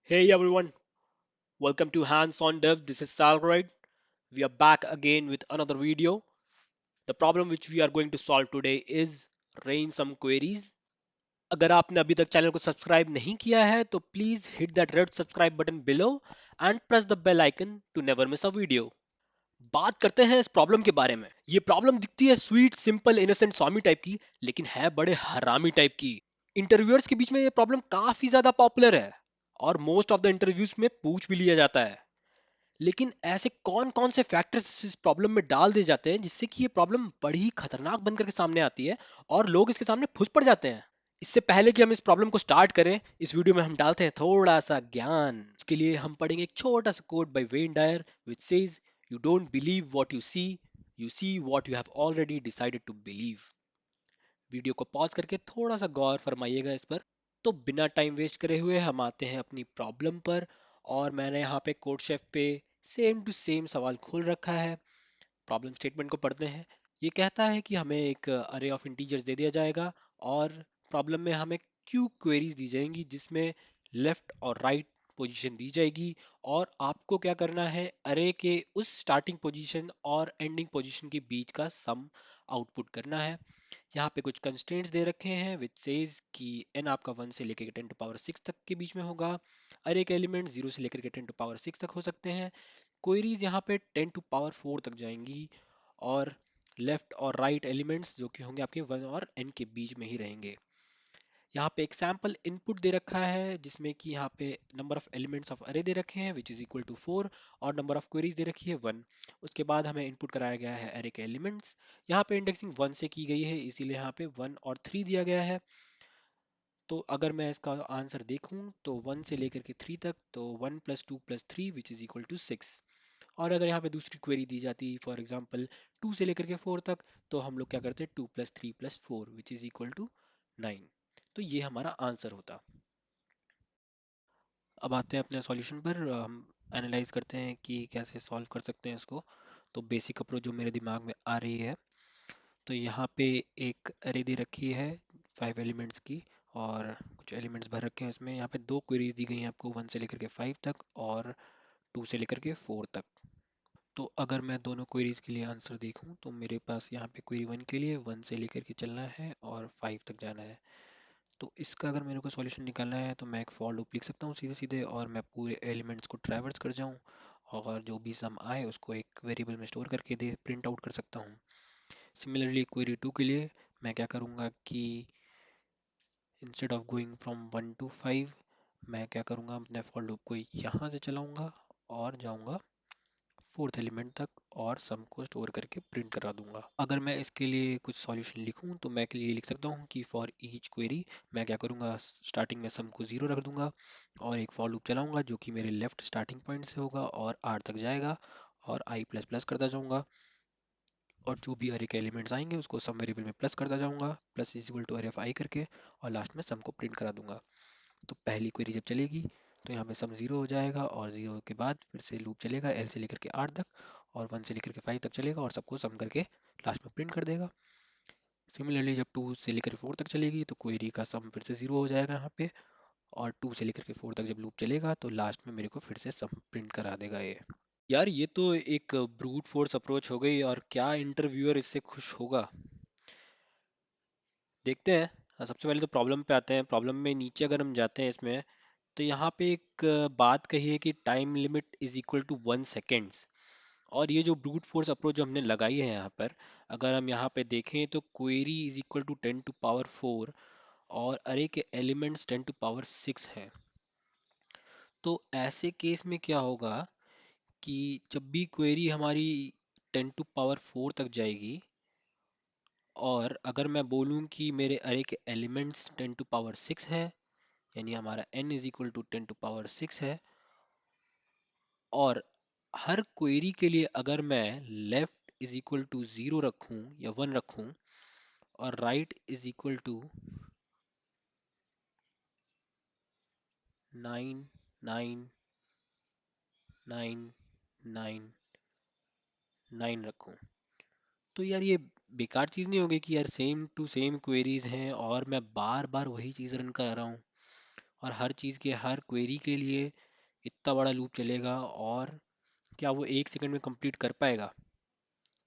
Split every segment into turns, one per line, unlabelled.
Hey everyone, welcome to Hands on Dev. This is Salroid. We are back again with another video. The problem which we are going to solve today is rain some queries. अगर आपने अभी तक channel को subscribe नहीं किया है तो please hit that red subscribe button below and press the bell icon to never miss a video. बात करते हैं इस प्रॉब्लम के बारे में। ये प्रॉब्लम दिखती है स्वीट सिंपल इनोसेंट स्वामी टाइप की, लेकिन है बड़े हरामी टाइप की। इंटरव्यूअर्स के बीच में ये प्रॉब्लम काफी ज्यादा पॉपुलर है और मोस्ट ऑफ द इंटरव्यूज में पूछ भी लिया जाता है। लेकिन ऐसे कौन कौन से फैक्टर्स इस प्रॉब्लम में डाल दिए जाते हैं जिससे कि ये प्रॉब्लम बड़ी ही खतरनाक बनकर के सामने आती है और लोग इसके सामने फुस पड़ जाते हैं। इससे पहले कि हम इस प्रॉब्लम को स्टार्ट करें, इस वीडियो में हम डालते हैं थोड़ा सा ज्ञान। इसके लिए हम पढ़ेंगे एक छोटा सा quote by Wayne Dyer which says, you don't believe what you see what you have already decided to believe. Video को पॉज करके थोड़ा सा गौर फरमाइएगा इस पर। तो बिना टाइम वेस्ट करे हुए हम आते हैं अपनी प्रॉब्लम पर। और मैंने यहाँ पे कोड शेफ पे सेम टू सेम सवाल खोल रखा है। प्रॉब्लम स्टेटमेंट को पढ़ते हैं। ये कहता है कि हमें एक अरे ऑफ इंटीजर्स दे दिया जाएगा और प्रॉब्लम में हमें क्यू क्वेरीज दी जाएंगी जिसमें लेफ्ट और राइट पोजीशन दी जाएगी और आपको क्या करना है, अरे के उस स्टार्टिंग पोजीशन और एंडिंग पोजीशन के बीच का सम आउटपुट करना है। यहाँ पे कुछ कंस्ट्रेंट्स दे रखे हैं विच सेज कि n आपका 1 से लेकर के 10 टू पावर 6 तक के बीच में होगा। अरे के एलिमेंट 0 से लेकर के 10 टू पावर 6 तक हो सकते हैं। क्वेरीज यहाँ पे 10 टू पावर 4 तक जाएंगी और लेफ्ट और राइट एलिमेंट्स जो कि होंगे आपके 1 और n के बीच में ही रहेंगे। यहाँ पे एक सैम्पल इनपुट दे रखा है जिसमें कि यहाँ पे नंबर ऑफ एलिमेंट्स ऑफ अरे दे रखे हैं विच इज इक्वल टू 4 और नंबर ऑफ क्वेरीज दे रखी है 1। उसके बाद हमें इनपुट कराया गया है अरे के एलिमेंट्स। यहाँ पे इंडेक्सिंग 1 से की गई है इसीलिए यहाँ पे 1 और 3 दिया गया है। तो अगर मैं इसका आंसर देखूं तो 1 से लेकर के 3 तक तो 1 plus 2 plus 3 which is equal to 6। और अगर यहाँ पे दूसरी क्वेरी दी जाती फॉर एग्जांपल 2 से लेकर के 4 तक तो हम लोग क्या करते हैं 2 plus 3 plus 4 which is equal to 9। तो ये हमारा आंसर होता। अब आते हैं अपने सॉल्यूशन पर। हम एनालाइज करते हैं कि कैसे सॉल्व कर सकते हैं इसको। तो बेसिक अप्रोच जो मेरे दिमाग में आ रही है, तो यहाँ पे एक अरे दे रखी है 5 एलिमेंट्स की और कुछ एलिमेंट्स भर रखे हैं इसमें। यहाँ पे दो क्वेरीज दी गई हैं आपको 1 से लेकर के 5 तक और 2 से लेकर के 4 तक। तो अगर मैं दोनों क्वेरीज के लिए आंसर देखूं तो मेरे पास यहाँ पे क्वेरी 1 के लिए 1 से लेकर के चलना है और 5 तक जाना है। तो इसका अगर मेरे को सॉल्यूशन निकालना है तो मैं एक फॉर लूप लिख सकता हूँ सीधे सीधे और मैं पूरे एलिमेंट्स को ट्रैवर्स कर जाऊँ और जो भी सम आए उसको एक वेरिएबल में स्टोर करके दे प्रिंट आउट कर सकता हूँ। सिमिलरली क्वेरी 2 के लिए मैं क्या करूँगा कि instead of going from 1 to 5 मैं क्या करूँगा, अपने फॉर लूप को यहाँ से चलाऊँगा और जाऊँगा फोर्थ एलिमेंट तक और सम को स्टोर करके प्रिंट करा दूंगा। अगर मैं इसके लिए कुछ सॉल्यूशन लिखूं तो मैं के लिए लिख सकता हूं कि फॉर ईच क्वेरी मैं क्या करूंगा, स्टार्टिंग में सम को 0 रख दूंगा और एक फॉर लूप चलाऊंगा जो कि मेरे लेफ्ट स्टार्टिंग पॉइंट से होगा और आर तक जाएगा और आई प्लस प्लस करता जाऊंगा और जो भी अरे के एलिमेंट्स आएंगे उसको सम वेरिएबल में प्लस करता जाऊंगा plus is equal to array of आई करके और लास्ट में सम को प्रिंट करा दूंगा। तो पहली क्वेरी जब चलेगी तो यहाँ पे सम 0 हो जाएगा और 0 के बाद फिर से लूप चलेगा एल से लेकर के 8 तक और 1 से लेकर के 5 तक चलेगा और सबको सम करके लास्ट में प्रिंट कर देगा। सिमिलरली जब 2 से लेकर 4 तक चलेगी तो क्वेरी का सम फिर से 0 हो जाएगा यहाँ पे और 2 से लेकर के 4 तक जब लूप चलेगा तो लास्ट में मेरे को फिर से सम प्रिंट करा देगा ये। यार ये तो एक ब्रूट फोर्स अप्रोच हो गई और क्या इंटरव्यूअर इससे खुश होगा। देखते हैं। सबसे पहले तो प्रॉब्लम पे आते हैं। प्रॉब्लम में नीचे अगर हम जाते हैं इसमें तो यहाँ पे एक बात कही है कि time limit is equal to 1 seconds. और ये जो ब्रूट फोर्स अप्रोच जो हमने लगाई है यहाँ पर, अगर हम यहाँ पे देखें तो query is equal to 10 to power 4 और अरे के एलिमेंट्स 10 टू पावर 6 हैं। तो ऐसे केस में क्या होगा कि जब भी क्वेरी हमारी 10 टू पावर 4 तक जाएगी और अगर मैं बोलूँ कि मेरे अरे के एलिमेंट्स 10 टू पावर 6 है, यानी हमारा n is equal to 10 to power 6 है और हर क्वेरी के लिए अगर मैं लेफ्ट इज इक्वल टू 0 रखूं या 1 रखूं और राइट इज इक्वल टू 9 9 9 9 रखूं तो यार ये बेकार चीज़ नहीं होगी कि यार सेम टू सेम क्वेरीज हैं और मैं बार बार वही चीज़ रन कर रहा हूँ और हर चीज़ के हर क्वेरी के लिए इतना बड़ा लूप चलेगा, और क्या वो 1 सेकंड में कंप्लीट कर पाएगा?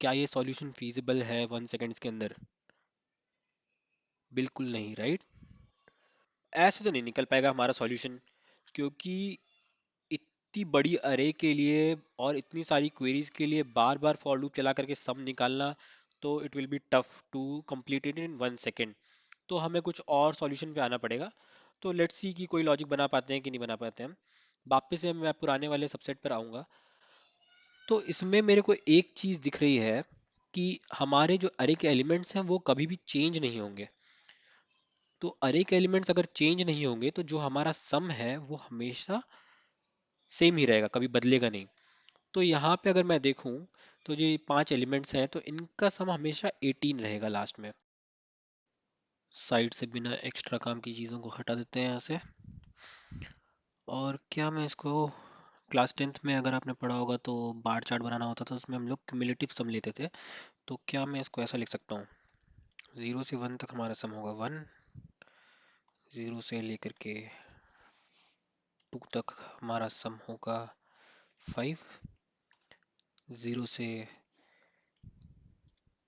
क्या ये सॉल्यूशन फीजिबल है 1 सेकंड्स के अंदर? बिल्कुल नहीं, राइट? ऐसे तो नहीं निकल पाएगा हमारा सॉल्यूशन, क्योंकि इतनी बड़ी अरे के लिए और इतनी सारी क्वेरीज के लिए बार बार फॉर लूप चला करके सम निकालना, तो it will be tough to complete it in 1 second. तो हमें कुछ और सॉल्यूशन पे आना पड़ेगा। तो लेट्स सी कि कोई लॉजिक बना पाते हैं कि नहीं बना पाते हैं हम। वापस से मैं पुराने वाले सबसेट पर आऊँगा। तो इसमें मेरे को एक चीज़ दिख रही है कि हमारे जो अरे के एलिमेंट्स हैं वो कभी भी चेंज नहीं होंगे। तो अरे के एलिमेंट्स अगर चेंज नहीं होंगे तो जो हमारा सम है वो हमेशा सेम ही रहेगा, कभी बदलेगा नहीं। तो यहाँ पे अगर मैं देखूँ तो ये 5 एलिमेंट्स हैं, तो इनका सम हमेशा 18 रहेगा लास्ट में। साइड से बिना एक्स्ट्रा काम की चीज़ों को हटा देते हैं यहाँ से। और क्या मैं इसको, क्लास 10th में अगर आपने पढ़ा होगा तो बार चार्ट बनाना होता था, उसमें हम लोग क्यूमुलेटिव सम लेते थे। तो क्या मैं इसको ऐसा लिख सकता हूँ, 0 से 1 तक हमारा सम होगा 1, 0 से लेकर के 2 तक हमारा सम होगा 5, 0 से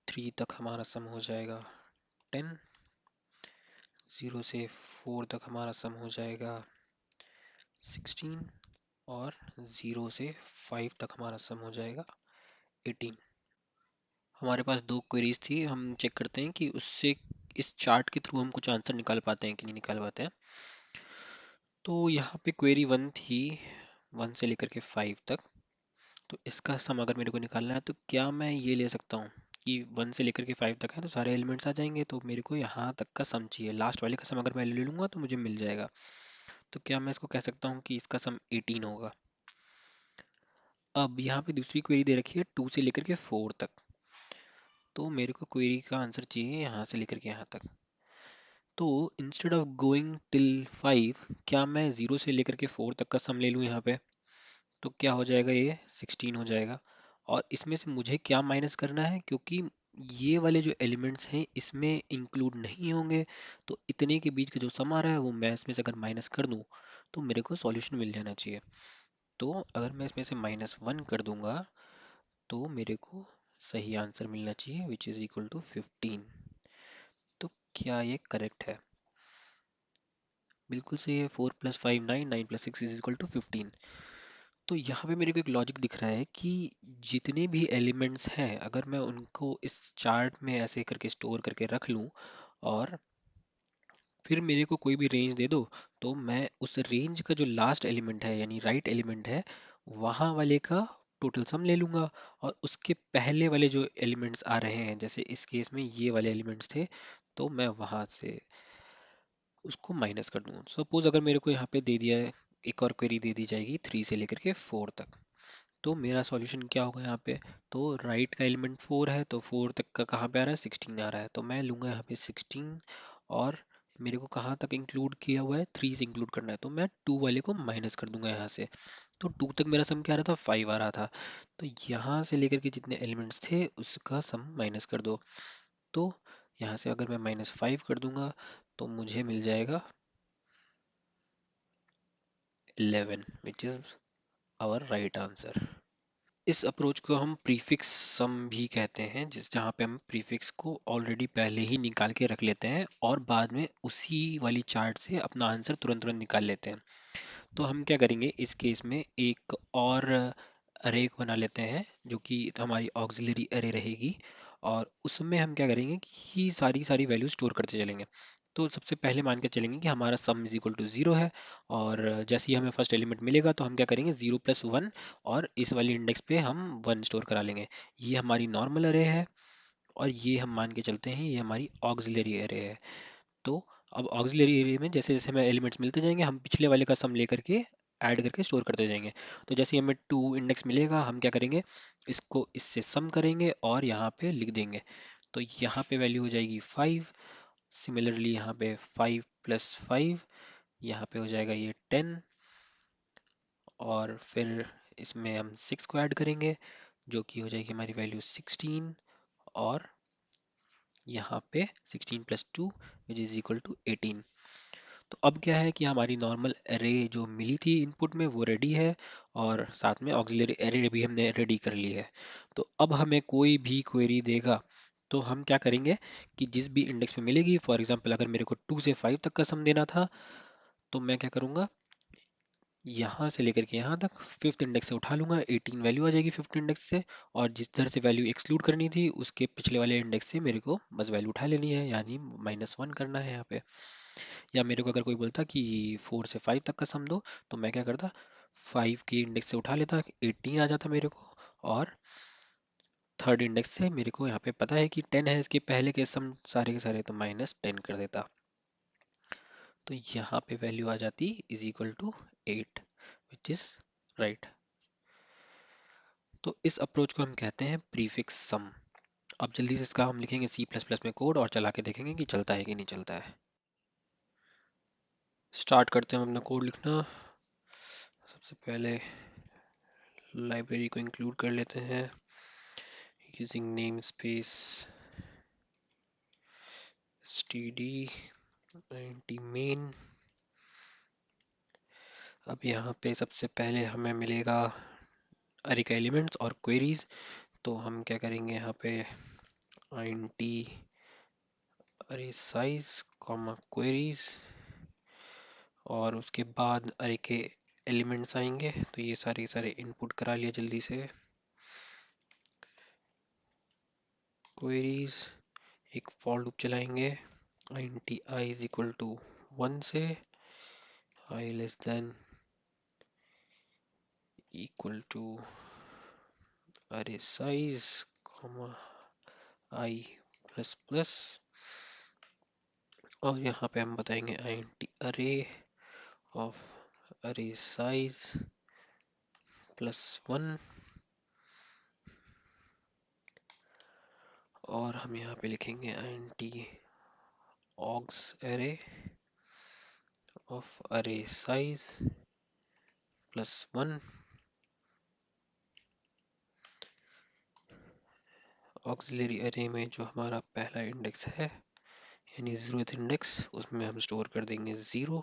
3 तक हमारा सम हो जाएगा 10, 0 से 4 तक हमारा सम हो जाएगा 16, और 0 से 5 तक हमारा सम हो जाएगा 18। हमारे पास दो क्वेरीज थी, हम चेक करते हैं कि उससे इस चार्ट के थ्रू हम कुछ आंसर निकाल पाते हैं कि नहीं निकाल पाते हैं। तो यहाँ पे क्वेरी 1 थी, 1 से लेकर के 5 तक। तो इसका सम अगर मेरे को निकालना है तो क्या मैं ये ले सकता हूँ कि 1 से लेकर के 5 तक है तो सारे एलिमेंट्स आ जाएंगे, तो मेरे को यहाँ तक का सम चाहिए। लास्ट वाले का सम अगर मैं ले लूँगा तो मुझे मिल जाएगा। तो क्या मैं इसको कह सकता हूँ कि इसका सम 18 होगा? अब यहाँ पे दूसरी क्वेरी दे रखी है 2 से लेकर के 4 तक। तो मेरे को क्वेरी का आंसर चाहिए यहाँ से लेकर के यहाँ तक। तो इंस्टेड ऑफ गोइंग टिल 5, क्या मैं 0 से लेकर के 4 तक का सम ले लूँ यहाँ पे? तो क्या हो जाएगा, ये 16 हो जाएगा। और इसमें से मुझे क्या माइनस करना है, क्योंकि ये वाले जो एलिमेंट्स हैं इसमें इंक्लूड नहीं होंगे। तो इतने के बीच का जो सम आ रहा है वो मैं इसमें से अगर माइनस कर दूँ तो मेरे को सॉल्यूशन मिल जाना चाहिए। तो अगर मैं इसमें से -1 कर दूंगा तो मेरे को सही आंसर मिलना चाहिए, विच इज़ इक्वल टू 15। तो क्या ये करेक्ट है? बिल्कुल सही है। 4 + 5 9, 9 + 6 इज इक्वल टू 15। तो यहाँ पे मेरे को एक लॉजिक दिख रहा है कि जितने भी एलिमेंट्स हैं अगर मैं उनको इस चार्ट में ऐसे करके स्टोर करके रख लूँ, और फिर मेरे को कोई भी रेंज दे दो, तो मैं उस रेंज का जो लास्ट एलिमेंट है यानी राइट एलिमेंट है वहाँ वाले का टोटल सम ले लूँगा। और उसके पहले वाले जो एलिमेंट्स आ रहे हैं, जैसे इस केस में ये वाले एलिमेंट्स थे, तो मैं वहाँ से उसको माइनस कर दूँ। सपोज अगर मेरे को यहाँ पे दे दिया है, एक और क्वेरी दे दी जाएगी 3 से लेकर के 4 तक। तो मेरा सॉल्यूशन क्या होगा यहाँ पे? तो राइट का एलिमेंट 4 है, तो 4 तक का कहाँ पे आ रहा है, 16 आ रहा है, तो मैं लूँगा यहाँ पे 16। और मेरे को कहाँ तक इंक्लूड किया हुआ है, 3 से इंक्लूड करना है, तो मैं 2 वाले को माइनस कर दूंगा यहाँ से। तो 2 तक मेरा सम क्या आ रहा था, 5 आ रहा था। तो यहाँ से लेकर के जितने एलिमेंट्स थे उसका सम माइनस कर दो। तो यहाँ से अगर मैं -5 कर दूंगा तो मुझे मिल जाएगा 11, which is our right answer. इस अप्रोच को हम प्रीफिक्स सम भी कहते हैं, जिस जहाँ पे हम प्रीफिक्स को ऑलरेडी पहले ही निकाल के रख लेते हैं और बाद में उसी वाली चार्ट से अपना आंसर तुरंत तुरंत निकाल लेते हैं। तो हम क्या करेंगे इस केस में, एक और अरे बना लेते हैं जो कि हमारी ऑक्सिलरी अरे रहेगी। और उसमें हम क्या करेंगे कि सारी सारी वैल्यू स्टोर करते चलेंगे। तो सबसे पहले मान के चलेंगे कि हमारा सम इज इक्वल टू 0 है। और जैसे ही हमें फर्स्ट एलिमेंट मिलेगा तो हम क्या करेंगे, 0 + 1, और इस वाली इंडेक्स पे हम 1 स्टोर करा लेंगे। ये हमारी नॉर्मल अरे है, और ये हम मान के चलते हैं ये हमारी ऑक्सिलरी अरे है। तो अब ऑक्सिलरी एरिया में जैसे जैसे हमें एलिमेंट्स मिलते जाएंगे हम पिछले वाले का सम लेकर के ऐड करके स्टोर करते जाएंगे। तो जैसे ही हमें 2 इंडेक्स मिलेगा हम क्या करेंगे, इसको इससे सम करेंगे और यहाँ पे लिख देंगे। तो यहाँ पे वैल्यू हो जाएगी 5। सिमिलरली यहाँ पे 5 + 5, यहाँ पे हो जाएगा ये 10। और फिर इसमें हम 6 को ऐड करेंगे जो कि हो जाएगी हमारी वैल्यू 16। और यहाँ पे 16 + 2 विच इज़ इक्वल टू 18। तो अब क्या है कि हमारी नॉर्मल एरे जो मिली थी इनपुट में वो रेडी है, और साथ में ऑक्सिलरी एरे भी हमने रेडी कर ली है। तो अब हमें कोई भी क्वेरी देगा तो हम क्या करेंगे कि जिस भी इंडेक्स में मिलेगी, फॉर एग्जांपल अगर मेरे को 2 से 5 तक का सम देना था, तो मैं क्या करूँगा, यहाँ से लेकर के यहाँ तक फिफ्थ इंडेक्स से उठा लूंगा, 18 वैल्यू आ जाएगी फिफ्थ इंडेक्स से, और जिस तरह से वैल्यू एक्सक्लूड करनी थी उसके पिछले वाले इंडेक्स से मेरे को बस वैल्यू उठा लेनी है, यानी -1 करना है यहाँ पे। या मेरे को अगर कोई बोलता कि 4 से 5 तक का सम दो, तो मैं क्या करता, 5 की इंडेक्स से उठा लेता, 18 आ जाता मेरे को, और थर्ड इंडेक्स से मेरे को यहाँ पे पता है कि 10 है, इसके पहले के सारे के सारे, तो -10 कर देता। तो यहाँ पे वैल्यू आ जाती is equal to 8, which is right. तो इस अप्रोच को हम कहते हैं प्रीफिक्स सम। अब जल्दी से इसका हम लिखेंगे सी प्लस प्लस में कोड और चला के देखेंगे कि चलता है कि नहीं चलता है। स्टार्ट करते हैं हम अपना कोड लिखना। सबसे पहले लाइब्रेरी को इंक्लूड कर लेते हैं using name space std 90 main। अब यहाँ पे सबसे पहले हमें मिलेगा अरे का एलिमेंट्स और क्वेरीज, तो हम क्या करेंगे यहाँ पे int अरे साइज कॉमा क्वेरीज, और उसके बाद अरे के एलिमेंट्स आएंगे, तो ये सारे सारे इनपुट करा लिया जल्दी से। क्वेरीज एक फॉर लूप चलाएंगे int I is equal to 1 से I less than equal to array size comma I plus plus, और यहाँ पे हम बताएंगे int अरे ऑफ अरे साइज +1, और हम यहाँ पे लिखेंगे int ऑग्स अरे ऑफ अरे साइज +1। ऑक्सिलरी अरे में जो हमारा पहला इंडेक्स है यानी 0th इंडेक्स, उसमें हम स्टोर कर देंगे 0,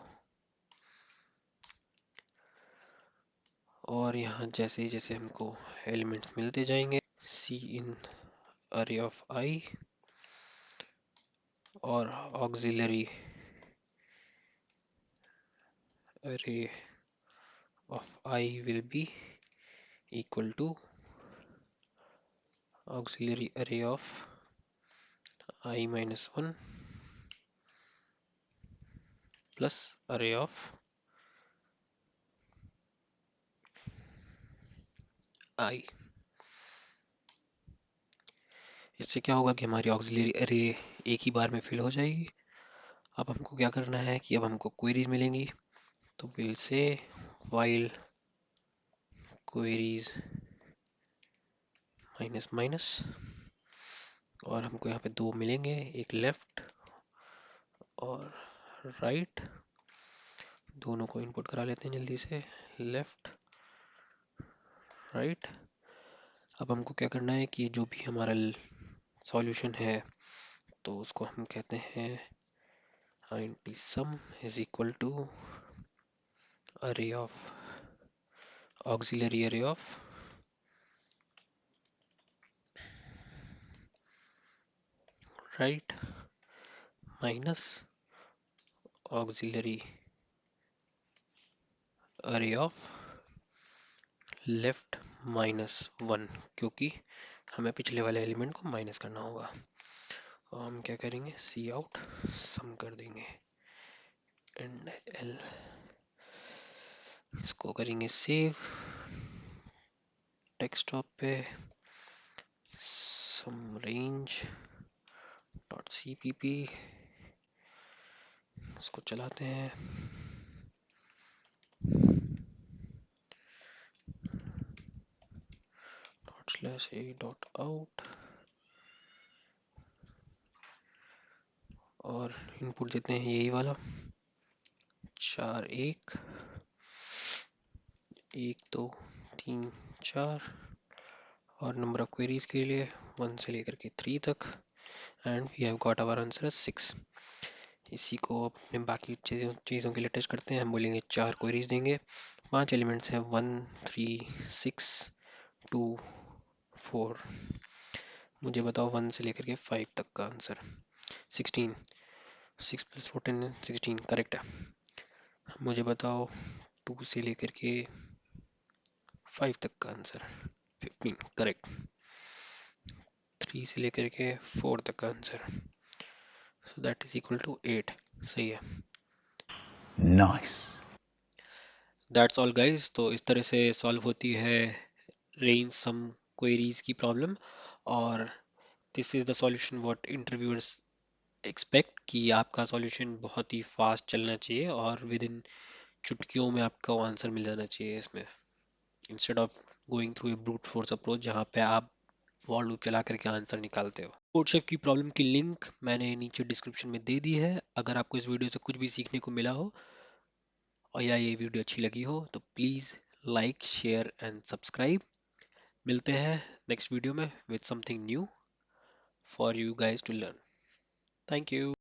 और यहाँ जैसे जैसे हमको एलिमेंट्स मिलते जाएंगे सी इन अरे ऑफ आई, और auxiliary array of I will be equal to auxiliary array of I-1 plus array of I। इससे क्या होगा कि हमारी ऑक्सिलरी अरे एक ही बार में फिल हो जाएगी। अब हमको क्या करना है कि अब हमको क्वेरीज मिलेंगी, तो will say while queries minus minus, और हमको यहाँ पे दो मिलेंगे, एक लेफ्ट और राइट। दोनों को इनपुट करा लेते हैं जल्दी से, लेफ्ट राइट। अब हमको क्या करना है कि जो भी हमारा सॉल्यूशन है तो उसको हम कहते हैं int sum is equal to array of auxiliary array of right minus auxiliary array of left -1, क्योंकि हमें पिछले वाले एलिमेंट को माइनस करना होगा। और हम क्या करेंगे, सी आउट सम कर देंगे एंड एल, इसको करेंगे सेव डेस्कटॉप पे, सम रेंज डॉट cpp, इसको चलाते हैं। /a.out, और इनपुट देते हैं यही वाला 4 1 1 2 3 4, और नंबर ऑफ क्वेरीज के लिए 1 से लेकर के 3 तक, and we have got our answer 6।
इसी को अपने बाकी चीज़ों के लिए टेस्ट करते हैं। हम बोलेंगे 4 क्वेरीज देंगे, 5 एलिमेंट्स हैं, 1 3 6 2 4। मुझे बताओ 1 से लेकर के 5 तक का आंसर। 16, 6 + 4 10 16 करेक्ट है। मुझे बताओ 2 से लेकर के 5 तक का आंसर। 15 करेक्ट। 3 से लेकर के 4 तक का answer, so that is equal to 8। सही है।
Nice.
That's all guys. तो इस तरह से सॉल्व होती है रेंज सम क्वेरीज की प्रॉब्लम। और this is the solution what interviewers expect, कि आपका सॉल्यूशन बहुत ही फास्ट चलना चाहिए और विद इन चुटकियों में आपको आंसर मिल जाना चाहिए इसमें, instead of going through a brute force approach जहाँ पे आप फॉर लूप चला करके आंसर निकालते हो। कोड शेफ की प्रॉब्लम की लिंक मैंने नीचे डिस्क्रिप्शन में दे दी है। अगर आपको इस वीडियो से कुछ भी सीखने को मिला हो और या ये वीडियो अच्छी लगी हो तो please like share and subscribe. मिलते हैं नेक्स्ट वीडियो में with something new for you guys to learn. Thank you.